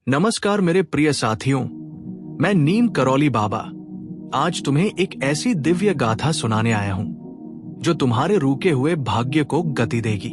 नमस्कार मेरे प्रिय साथियों, मैं नीम करौली बाबा आज तुम्हें एक ऐसी दिव्य गाथा सुनाने आया हूं जो तुम्हारे रुके हुए भाग्य को गति देगी।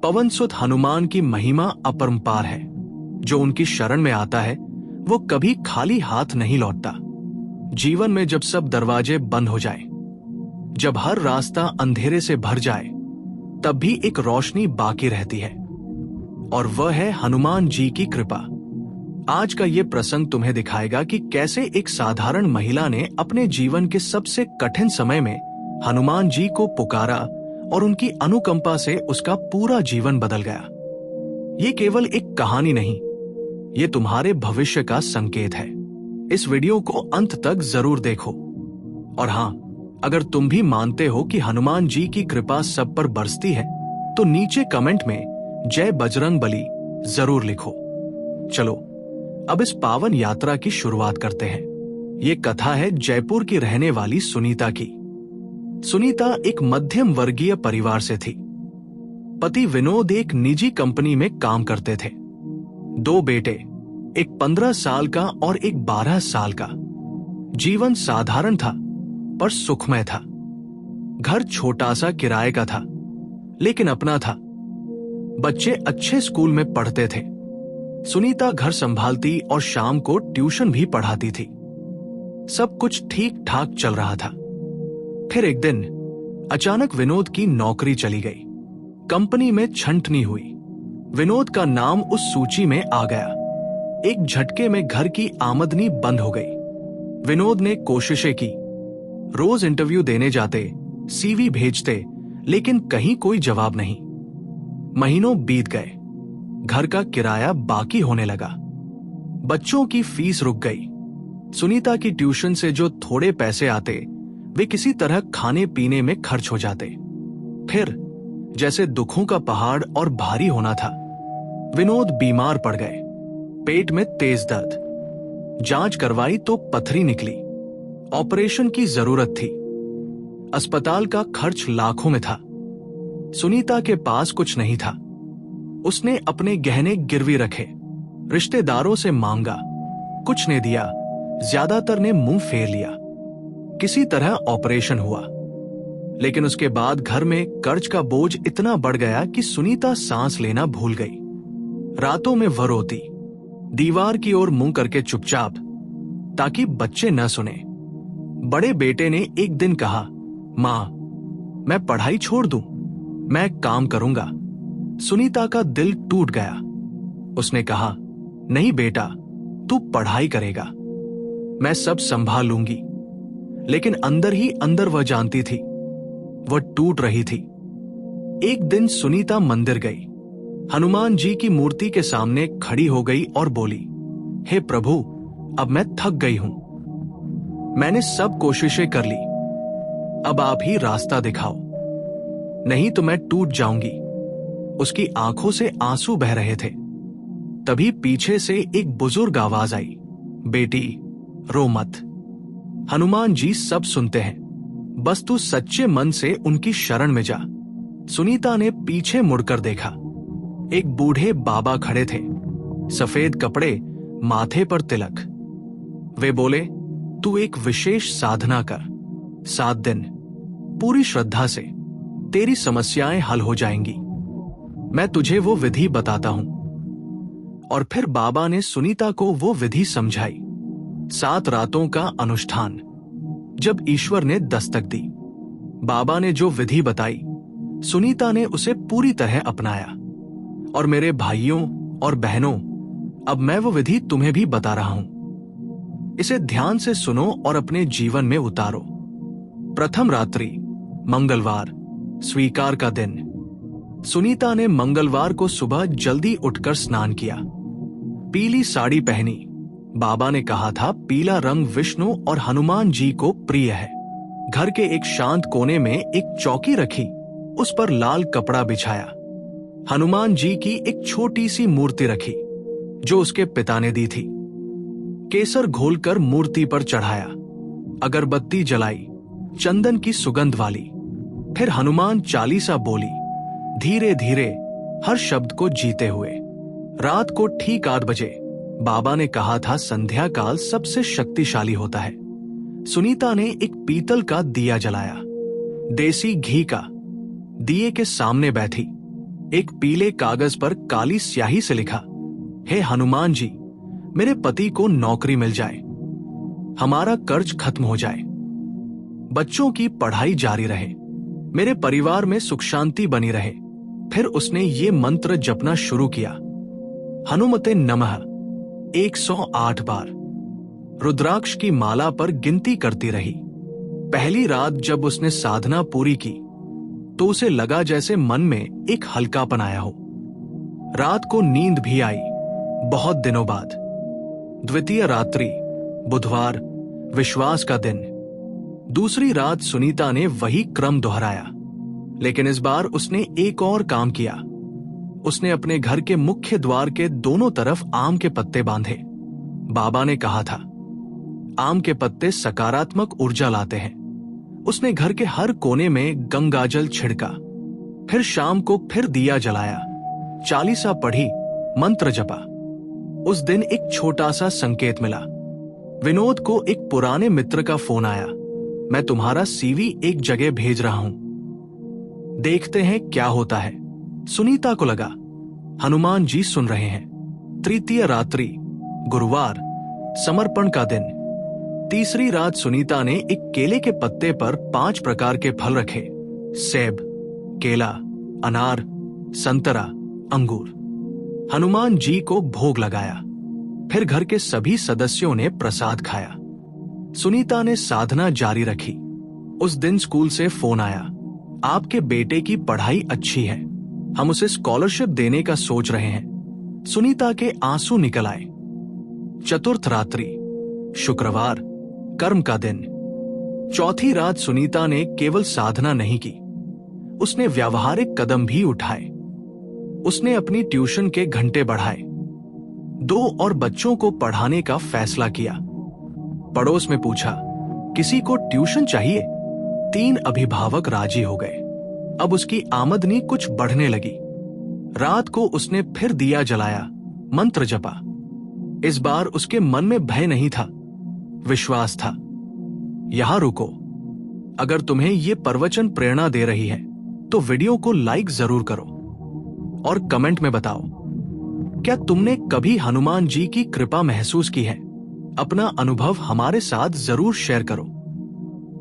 पवन सुत हनुमान की महिमा अपरंपार है। जो उनकी शरण में आता है वो कभी खाली हाथ नहीं लौटता। जीवन में जब सब दरवाजे बंद हो जाए, जब हर रास्ता अंधेरे से भर जाए, तब भी एक रोशनी बाकी रहती है और वह है हनुमान जी की कृपा। आज का ये प्रसंग तुम्हें दिखाएगा कि कैसे एक साधारण महिला ने अपने जीवन के सबसे कठिन समय में हनुमान जी को पुकारा और उनकी अनुकंपा से उसका पूरा जीवन बदल गया। ये केवल एक कहानी नहीं, ये तुम्हारे भविष्य का संकेत है। इस वीडियो को अंत तक जरूर देखो। और हां, अगर तुम भी मानते हो कि हनुमान जी की कृपा सब पर बरसती है तो नीचे कमेंट में जय बजरंगबली जरूर लिखो। चलो अब इस पावन यात्रा की शुरुआत करते हैं। ये कथा है जयपुर की रहने वाली सुनीता की। सुनीता एक मध्यम वर्गीय परिवार से थी। पति विनोद एक निजी कंपनी में काम करते थे। 2 बेटे, एक 15 साल का और एक 12 साल का। जीवन साधारण था पर सुखमय था। घर छोटा सा किराए का था लेकिन अपना था। बच्चे अच्छे स्कूल में पढ़ते थे। सुनीता घर संभालती और शाम को ट्यूशन भी पढ़ाती थी। सब कुछ ठीक ठाक चल रहा था। फिर एक दिन अचानक विनोद की नौकरी चली गई। कंपनी में छंटनी हुई। विनोद का नाम उस सूची में आ गया। एक झटके में घर की आमदनी बंद हो गई। विनोद ने कोशिशें की, रोज इंटरव्यू देने जाते, सीवी भेजते, लेकिन कहीं कोई जवाब नहीं। महीनों बीत गए। घर का किराया बाकी होने लगा। बच्चों की फीस रुक गई। सुनीता की ट्यूशन से जो थोड़े पैसे आते वे किसी तरह खाने पीने में खर्च हो जाते। फिर जैसे दुखों का पहाड़ और भारी होना था, विनोद बीमार पड़ गए। पेट में तेज दर्द। जांच करवाई तो पथरी निकली। ऑपरेशन की जरूरत थी। अस्पताल का खर्च लाखों में था। सुनीता के पास कुछ नहीं था। उसने अपने गहने गिरवी रखे, रिश्तेदारों से मांगा, कुछ ने दिया, ज्यादातर ने मुंह फेर लिया। किसी तरह ऑपरेशन हुआ, लेकिन उसके बाद घर में कर्ज का बोझ इतना बढ़ गया कि सुनीता सांस लेना भूल गई। रातों में वह रोती, दीवार की ओर मुंह करके चुपचाप, ताकि बच्चे न सुने। बड़े बेटे ने एक दिन कहा, मां, मैं पढ़ाई छोड़ दूं, मैं काम करूंगा। सुनीता का दिल टूट गया। उसने कहा, नहीं बेटा, तू पढ़ाई करेगा, मैं सब संभाल लूंगी। लेकिन अंदर ही अंदर वह जानती थी, वह टूट रही थी। एक दिन सुनीता मंदिर गई। हनुमान जी की मूर्ति के सामने खड़ी हो गई और बोली, हे प्रभु, अब मैं थक गई हूं। मैंने सब कोशिशें कर ली, अब आप ही रास्ता दिखाओ, नहीं तो मैं टूट जाऊंगी। उसकी आंखों से आंसू बह रहे थे। तभी पीछे से एक बुजुर्ग आवाज आई, बेटी रो मत, हनुमान जी सब सुनते हैं, बस तू सच्चे मन से उनकी शरण में जा। सुनीता ने पीछे मुड़कर देखा। एक बूढ़े बाबा खड़े थे, सफेद कपड़े, माथे पर तिलक। वे बोले, तू एक विशेष साधना कर, 7 दिन पूरी श्रद्धा से तेरी समस्याएं हल हो जाएंगी। मैं तुझे वो विधि बताता हूं। और फिर बाबा ने सुनीता को वो विधि समझाई। 7 रातों का अनुष्ठान। जब ईश्वर ने दस्तक दी, बाबा ने जो विधि बताई, सुनीता ने उसे पूरी तरह अपनाया। और मेरे भाइयों और बहनों, अब मैं वो विधि तुम्हें भी बता रहा हूं। इसे ध्यान से सुनो और अपने जीवन में उतारो। प्रथम रात्रि, मंगलवार, स्वीकार का दिन। सुनीता ने मंगलवार को सुबह जल्दी उठकर स्नान किया। पीली साड़ी पहनी। बाबा ने कहा था, पीला रंग विष्णु और हनुमान जी को प्रिय है। घर के एक शांत कोने में एक चौकी रखी, उस पर लाल कपड़ा बिछाया। हनुमान जी की एक छोटी सी मूर्ति रखी जो उसके पिता ने दी थी। केसर घोलकर मूर्ति पर चढ़ाया। अगरबत्ती जलाई, चंदन की सुगंध वाली। फिर हनुमान चालीसा बोली, धीरे धीरे, हर शब्द को जीते हुए। रात को ठीक 8 बजे बाबा ने कहा था संध्या काल सबसे शक्तिशाली होता है। सुनीता ने एक पीतल का दिया जलाया, देसी घी का। दिए के सामने बैठी, एक पीले कागज पर काली स्याही से लिखा, हे हनुमान जी, मेरे पति को नौकरी मिल जाए, हमारा कर्ज खत्म हो जाए, बच्चों की पढ़ाई जारी रहे, मेरे परिवार में सुख शांति बनी रहे। फिर उसने ये मंत्र जपना शुरू किया, हनुमते नमः 108 बार। रुद्राक्ष की माला पर गिनती करती रही। पहली रात जब उसने साधना पूरी की तो उसे लगा जैसे मन में एक हल्कापन आया हो। रात को नींद भी आई, बहुत दिनों बाद। द्वितीय रात्रि, बुधवार, विश्वास का दिन। दूसरी रात सुनीता ने वही क्रम दोहराया, लेकिन इस बार उसने एक और काम किया। उसने अपने घर के मुख्य द्वार के दोनों तरफ आम के पत्ते बांधे। बाबा ने कहा था, आम के पत्ते सकारात्मक ऊर्जा लाते हैं। उसने घर के हर कोने में गंगाजल छिड़का। फिर शाम को फिर दिया जलाया, चालीसा पढ़ी, मंत्र जपा। उस दिन एक छोटा सा संकेत मिला। विनोद को एक पुराने मित्र का फोन आया, मैं तुम्हारा सीवी एक जगह भेज रहा हूं, देखते हैं क्या होता है। सुनीता को लगा हनुमान जी सुन रहे हैं। तृतीय रात्रि, गुरुवार, समर्पण का दिन। तीसरी रात सुनीता ने एक केले के पत्ते पर 5 प्रकार के फल रखे, सेब, केला, अनार, संतरा, अंगूर। हनुमान जी को भोग लगाया। फिर घर के सभी सदस्यों ने प्रसाद खाया। सुनीता ने साधना जारी रखी। उस दिन स्कूल से फोन आया, आपके बेटे की पढ़ाई अच्छी है, हम उसे स्कॉलरशिप देने का सोच रहे हैं। सुनीता के आंसू निकल आए। चतुर्थ रात्रि, शुक्रवार, कर्म का दिन। चौथी रात सुनीता ने केवल साधना नहीं की, उसने व्यावहारिक कदम भी उठाए। उसने अपनी ट्यूशन के घंटे बढ़ाए, 2 और बच्चों को पढ़ाने का फैसला किया। पड़ोस में पूछा, किसी को ट्यूशन चाहिए? 3 अभिभावक राजी हो गए। अब उसकी आमदनी कुछ बढ़ने लगी। रात को उसने फिर दिया जलाया, मंत्र जपा। इस बार उसके मन में भय नहीं था, विश्वास था। यहां रुको। अगर तुम्हें यह प्रवचन प्रेरणा दे रही है तो वीडियो को लाइक जरूर करो और कमेंट में बताओ, क्या तुमने कभी हनुमान जी की कृपा महसूस की है? अपना अनुभव हमारे साथ जरूर शेयर करो।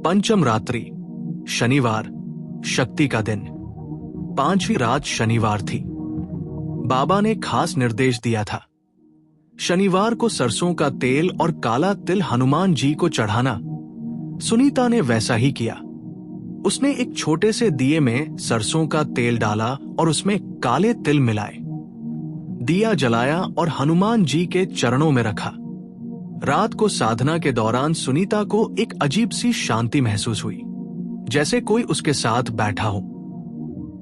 पंचम रात्रि, शनिवार, शक्ति का दिन। 5वीं रात शनिवार थी। बाबा ने खास निर्देश दिया था, शनिवार को सरसों का तेल और काला तिल हनुमान जी को चढ़ाना। सुनीता ने वैसा ही किया। उसने एक छोटे से दिए में सरसों का तेल डाला और उसमें काले तिल मिलाए, दिया जलाया और हनुमान जी के चरणों में रखा। रात को साधना के दौरान सुनीता को एक अजीब सी शांति महसूस हुई, जैसे कोई उसके साथ बैठा हो,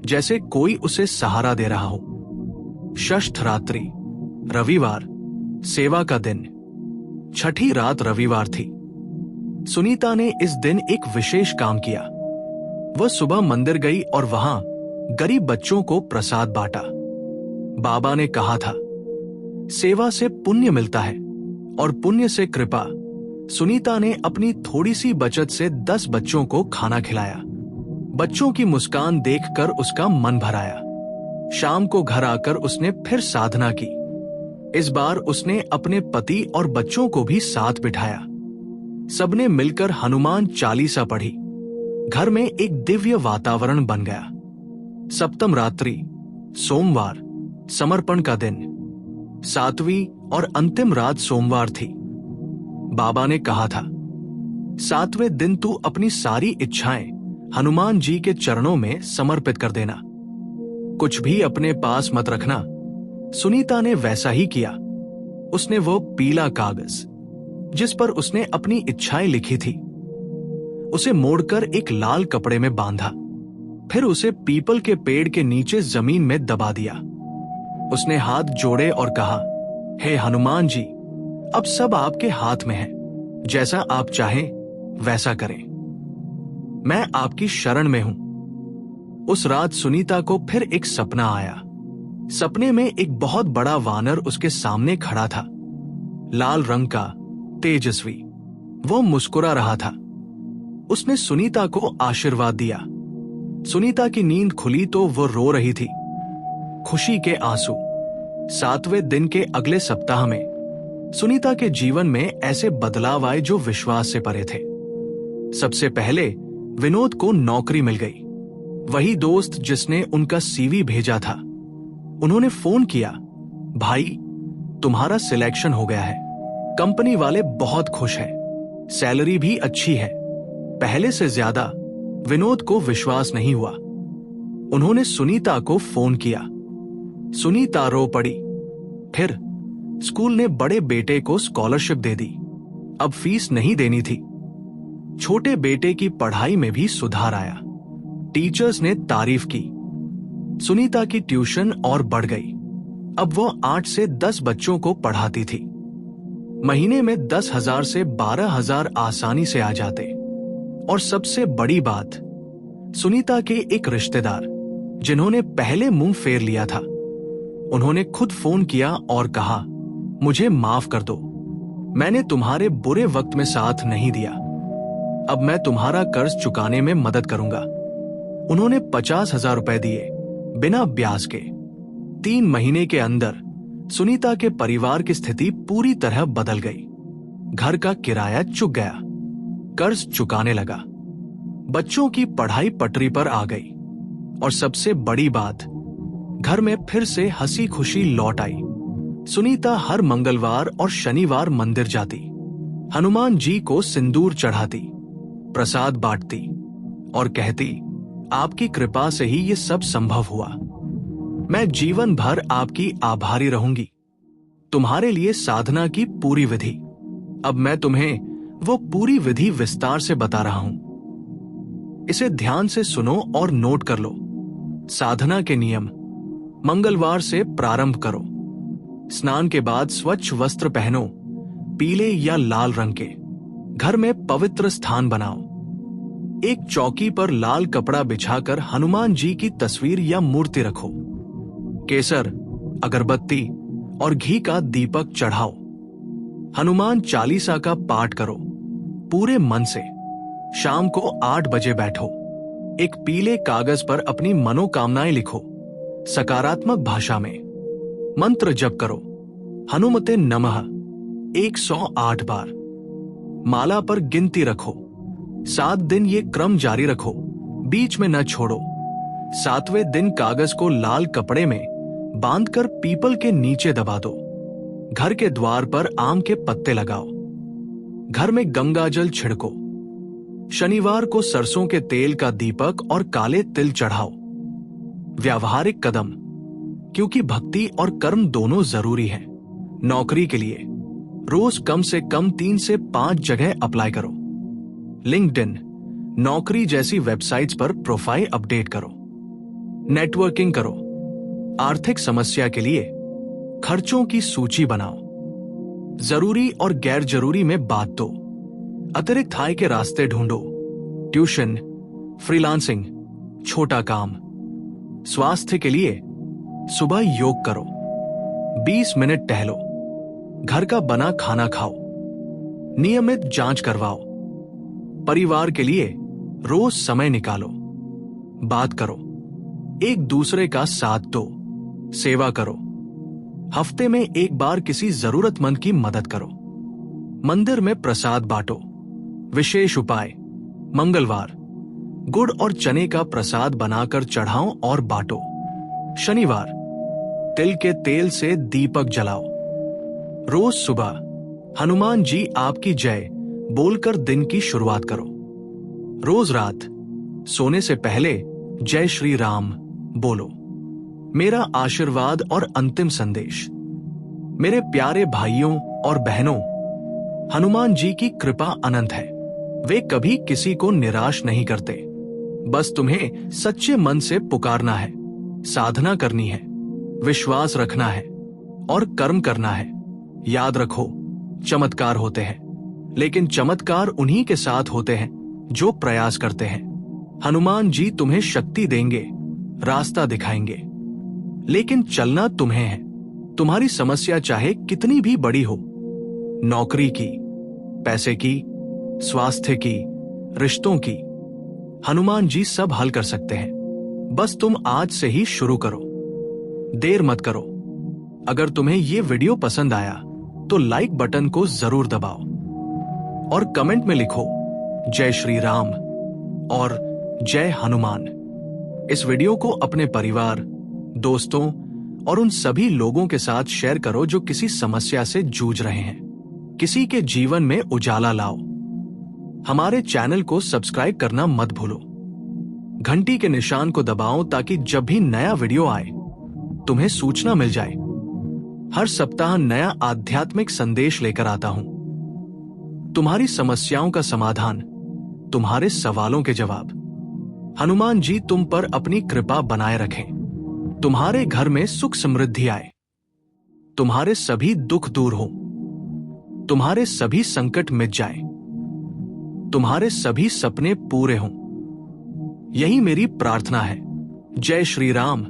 जैसे कोई उसे सहारा दे रहा हो। षष्ठ रात्रि, रविवार, सेवा का दिन। छठी रात रविवार थी। सुनीता ने इस दिन एक विशेष काम किया। वह सुबह मंदिर गई और वहां गरीब बच्चों को प्रसाद बांटा। बाबा ने कहा था, सेवा से पुण्य मिलता है और पुण्य से कृपा। सुनीता ने अपनी थोड़ी सी बचत से 10 बच्चों को खाना खिलाया। बच्चों की मुस्कान देखकर उसका मन भर आया। शाम को घर आकर उसने फिर साधना की। इस बार उसने अपने पति और बच्चों को भी साथ बिठाया। सबने मिलकर हनुमान चालीसा पढ़ी। घर में एक दिव्य वातावरण बन गया। सप्तम रात्रि, सोमवार, समर्पण का दिन। 7वीं और अंतिम रात सोमवार थी। बाबा ने कहा था, 7वें दिन तू अपनी सारी इच्छाएं हनुमान जी के चरणों में समर्पित कर देना, कुछ भी अपने पास मत रखना। सुनीता ने वैसा ही किया। उसने वो पीला कागज जिस पर उसने अपनी इच्छाएं लिखी थी, उसे मोड़कर एक लाल कपड़े में बांधा। फिर उसे पीपल के पेड़ के नीचे जमीन में दबा दिया। उसने हाथ जोड़े और कहा, हे हनुमान जी, अब सब आपके हाथ में है, जैसा आप चाहें वैसा करें, मैं आपकी शरण में हूं। उस रात सुनीता को फिर एक सपना आया। सपने में एक बहुत बड़ा वानर उसके सामने खड़ा था। लाल रंग का, तेजस्वी। वो मुस्कुरा रहा था। उसने सुनीता को आशीर्वाद दिया। सुनीता की नींद खुली तो वो रो रही थी, खुशी के आंसू। 7वें दिन के अगले सप्ताह में सुनीता के जीवन में ऐसे बदलाव आए जो विश्वास से परे थे। सबसे पहले विनोद को नौकरी मिल गई। वही दोस्त जिसने उनका सीवी भेजा था। उन्होंने फोन किया, भाई तुम्हारा सिलेक्शन हो गया है। कंपनी वाले बहुत खुश हैं, सैलरी भी अच्छी है। पहले से ज्यादा। विनोद को विश्वास नहीं हुआ। उन्होंने सुनीता को फोन किया। सुनीता रो पड़ी। फिर स्कूल ने बड़े बेटे को स्कॉलरशिप दे दी। अब फीस नहीं देनी थी। छोटे बेटे की पढ़ाई में भी सुधार आया। टीचर्स ने तारीफ की। सुनीता की ट्यूशन और बढ़ गई। अब वो 8 से 10 बच्चों को पढ़ाती थी। महीने में 10,000 से 12,000 आसानी से आ जाते। और सबसे बड़ी बात, सुनीता के एक रिश्तेदार जिन्होंने पहले मुंह फेर लिया था, उन्होंने खुद फोन किया और कहा, मुझे माफ कर दो, मैंने तुम्हारे बुरे वक्त में साथ नहीं दिया। अब मैं तुम्हारा कर्ज चुकाने में मदद करूंगा। उन्होंने 50,000 रुपए दिए, बिना ब्याज के। 3 महीने के अंदर सुनीता के परिवार की स्थिति पूरी तरह बदल गई। घर का किराया चुक गया, कर्ज चुकाने लगा, बच्चों की पढ़ाई पटरी पर आ गई और सबसे बड़ी बात, घर में फिर से हंसी खुशी लौट आई। सुनीता हर मंगलवार और शनिवार मंदिर जाती, हनुमान जी को सिंदूर चढ़ाती, प्रसाद बांटती और कहती, आपकी कृपा से ही ये सब संभव हुआ। मैं जीवन भर आपकी आभारी रहूंगी। तुम्हारे लिए साधना की पूरी विधि। अब मैं तुम्हें वो पूरी विधि विस्तार से बता रहा हूं। इसे ध्यान से सुनो और नोट कर लो। साधना के नियम। मंगलवार से प्रारंभ करो। स्नान के बाद स्वच्छ वस्त्र पहनो, पीले या लाल रंग के। घर में पवित्र स्थान बनाओ। एक चौकी पर लाल कपड़ा बिछाकर हनुमान जी की तस्वीर या मूर्ति रखो। केसर, अगरबत्ती और घी का दीपक चढ़ाओ। हनुमान चालीसा का पाठ करो पूरे मन से। शाम को 8 बजे बैठो। एक पीले कागज पर अपनी मनोकामनाएं लिखो, सकारात्मक भाषा में। मंत्र जप करो, हनुमते नमः 108 बार। माला पर गिनती रखो। 7 दिन ये क्रम जारी रखो, बीच में न छोड़ो। 7वें दिन कागज को लाल कपड़े में बांधकर पीपल के नीचे दबा दो। घर के द्वार पर आम के पत्ते लगाओ। घर में गंगा जल छिड़को। शनिवार को सरसों के तेल का दीपक और काले तिल चढ़ाओ। व्यावहारिक कदम, क्योंकि भक्ति और कर्म दोनों जरूरी हैं। नौकरी के लिए रोज कम से कम 3 से 5 जगह अप्लाई करो। लिंक्डइन, नौकरी जैसी वेबसाइट्स पर प्रोफाइल अपडेट करो। नेटवर्किंग करो। आर्थिक समस्या के लिए खर्चों की सूची बनाओ। जरूरी और गैर जरूरी में बात दो। अतिरिक्त आय के रास्ते ढूंढो। ट्यूशन, फ्रीलांसिंग, छोटा काम। स्वास्थ्य के लिए सुबह योग करो। 20 मिनट टहलो। घर का बना खाना खाओ। नियमित जांच करवाओ। परिवार के लिए रोज समय निकालो। बात करो। एक दूसरे का साथ दो। सेवा करो। हफ्ते में एक बार किसी जरूरतमंद की मदद करो। मंदिर में प्रसाद बांटो। विशेष उपाय, मंगलवार गुड़ और चने का प्रसाद बनाकर चढ़ाओ और बांटो। शनिवार तिल के तेल से दीपक जलाओ। रोज सुबह हनुमान जी आपकी जय बोलकर दिन की शुरुआत करो। रोज रात सोने से पहले जय श्री राम बोलो। मेरा आशीर्वाद और अंतिम संदेश। मेरे प्यारे भाइयों और बहनों, हनुमान जी की कृपा अनंत है। वे कभी किसी को निराश नहीं करते। बस तुम्हें सच्चे मन से पुकारना है, साधना करनी है, विश्वास रखना है और कर्म करना है। याद रखो, चमत्कार होते हैं, लेकिन चमत्कार उन्हीं के साथ होते हैं जो प्रयास करते हैं। हनुमान जी तुम्हें शक्ति देंगे, रास्ता दिखाएंगे, लेकिन चलना तुम्हें है। तुम्हारी समस्या चाहे कितनी भी बड़ी हो, नौकरी की, पैसे की, स्वास्थ्य की, रिश्तों की, हनुमान जी सब हल कर सकते हैं। बस तुम आज से ही शुरू करो, देर मत करो। अगर तुम्हें ये वीडियो पसंद आया तो लाइक बटन को जरूर दबाओ और कमेंट में लिखो जय श्री राम और जय हनुमान। इस वीडियो को अपने परिवार, दोस्तों और उन सभी लोगों के साथ शेयर करो जो किसी समस्या से जूझ रहे हैं। किसी के जीवन में उजाला लाओ। हमारे चैनल को सब्सक्राइब करना मत भूलो। घंटी के निशान को दबाओ ताकि जब भी नया वीडियो आए तुम्हें सूचना मिल जाए। हर सप्ताह नया आध्यात्मिक संदेश लेकर आता हूं। तुम्हारी समस्याओं का समाधान, तुम्हारे सवालों के जवाब। हनुमान जी तुम पर अपनी कृपा बनाए रखें। तुम्हारे घर में सुख समृद्धि आए। तुम्हारे सभी दुख दूर हो। तुम्हारे सभी संकट मिट जाए। तुम्हारे सभी सपने पूरे हों। यही मेरी प्रार्थना है। जय श्री राम,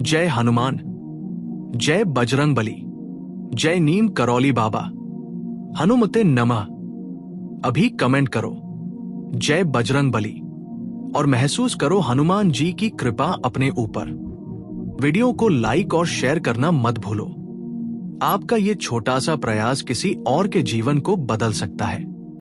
जय हनुमान, जय बजरंग बली, जय नीम करौली बाबा, हनुमते नमः। अभी कमेंट करो जय बजरंग बली और महसूस करो हनुमान जी की कृपा अपने ऊपर। वीडियो को लाइक और शेयर करना मत भूलो। आपका ये छोटा सा प्रयास किसी और के जीवन को बदल सकता है।